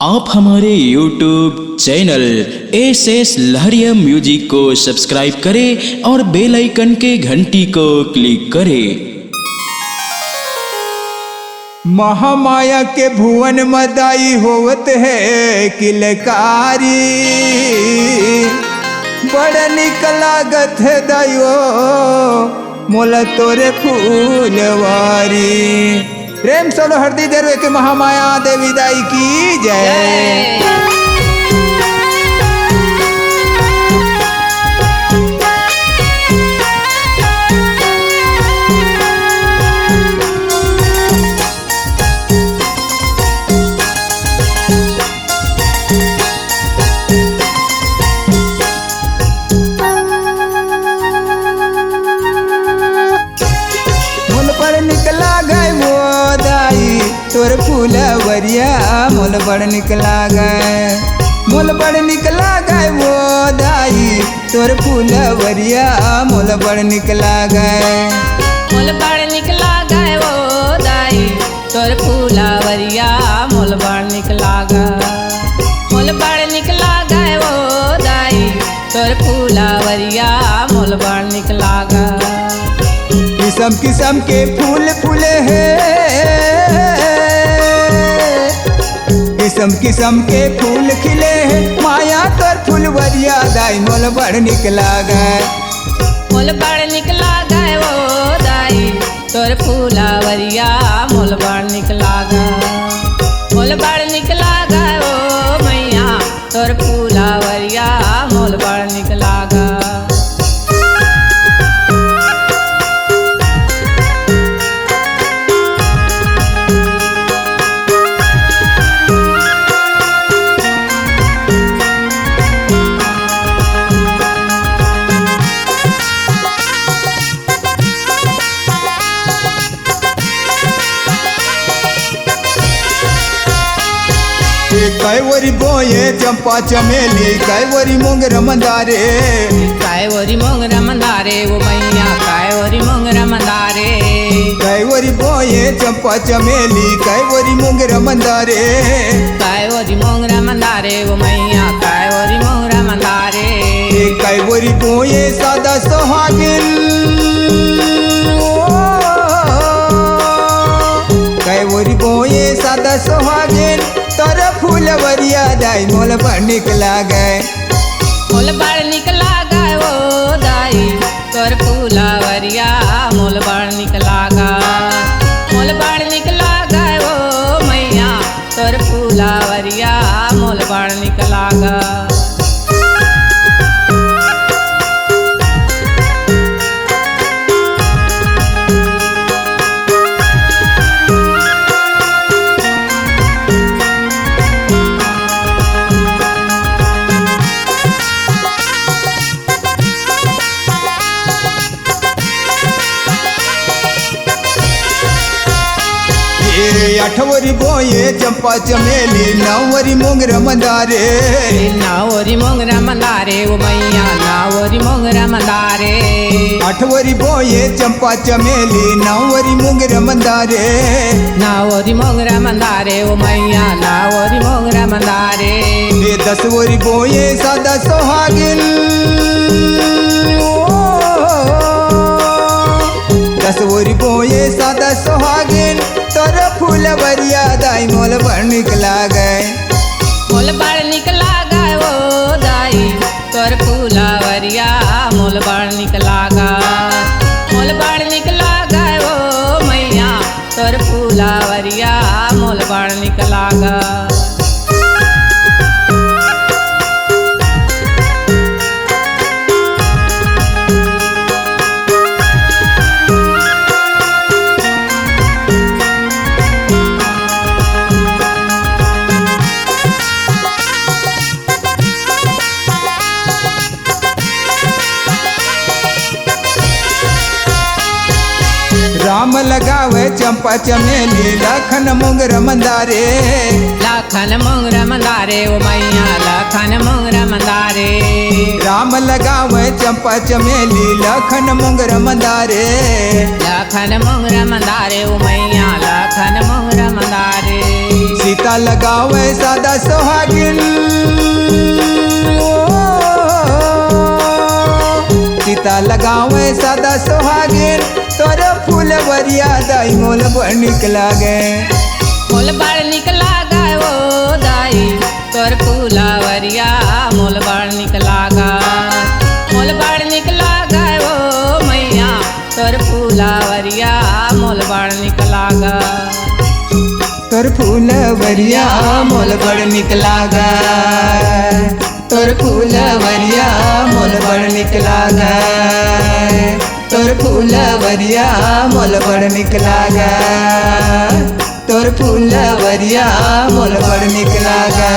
आप हमारे YouTube channel S लहरिया म्यूजिक को सब्सक्राइब करें और बेल आइकन के घंटी को क्लिक करें। महामाया के भुवन मदाई होवत है किलकारी, बड़ा निक लागत है दायो मोला तोरे फूलवारी। प्रेम सोलो हरदी दरवे के महामाया देवी दाई की जय। तोर फूलवरिया मोल बड़ निकला गए, मोल बड़ निकला गए वो दाई। तोर फूलवरिया मोल बड़ निकला गए, मोल बड़ निकला गए वो दाई। तोर फूलवरिया मोल बड़ निकला गए, मोल बड़ निकला गए वो दाई। तोर फूलवरिया मोल बड़ निकला गए। किस्म किस्म के फूल फूले हैं, किस्म किस्म के फूल खिले हैं। माया तोर फूलवरिया दाई मोल बड़ निकला गए, मोल बड़ निकला गए वो दाई। तोर फूलवरिया मोल बड़ निकला गए, मोल बड़ निकला गए वो मैया। तोर फूलवरिया मोल बड़ निकला गए। कैवरी बोए चंपा चमेली, कैवरी मोंगरा मंदारे, कैवरी मोंगरा मंदारे वो मैया। कैवरी मोंगरा मंदारे, कैवरी बोए चंपा चमेली, कैवरी मोंगरा मंदारे, कैवरी मोंगरा मंदारे वो मैया। कैवरी मोंगरा मंदारे, कैवरी बोए सादा सोहागिन, कैवरी बोए सादा सोहागिन। तोर फूलवरिया दाई मोल बड़ निकला गए, मोल बड़ निकला गए वो दाई। तोर फूलवरिया मोल बड़ निकला गए, मोल बड़ निकला गए वो मैया। तोर फूलवरिया मोल बड़ निकला गए। अठवरी बोए चंपा चमेली, नवरी मोंगरा मंदारे, नावरी मोंगरा मंदारे वो मैया। नावरी मोंगरा मंदारे, अठवरी बोए चंपा चमेली, नवरी मोंगरा मंदारे, नावरी मोंगरा मंदारे वो मैया। नावरी मोंगरा मंदारे, ये 10वरी बोए सादा सोहागिन, 10वरी बोए सादा सोहागिन। तोर फूलवरिया दाई मोल बड़ निकला गए, मोल बड़ निकला गए वो दाई। तोर फूलवरिया मोल बड़ निकला गए, मोल बड़ निकला गए वो मैया। तोर फूलवरिया मोल बड़ निकला गए। राम लगावे चंपा चमेली, लखन मोंगरा मंदारे, लखन मोंगरा मंदारे वो मैया। लखन मोंगरा मंदारे, राम लगावे चंपा चमेली, लखन मोंगरा मंदारे, लखन मोंगरा मंदारे वो मैया। लखन मोंगरा मंदारे, सीता लगावे सादा सोहागिन, सीता लगावे सादा सोहागिन, तोर फूलवरिया दाई मोल बड़ निक लागे। मोल बड़ निक लागा ओ दाई तोर फूलावरिया मोल बड़ निक लागा। मोल बड़ निक लागा ओ मैया तोर फूलावरिया मोल बड़ निक लागा। तोर फूलवरिया मोल बड़ निक लागा, तोर फूलवरिया मोल बड़ निक लागा, तोर फूलवरिया मोल बड़ निक लागा, तोर फूलवरिया मोल बड़ निक लागा।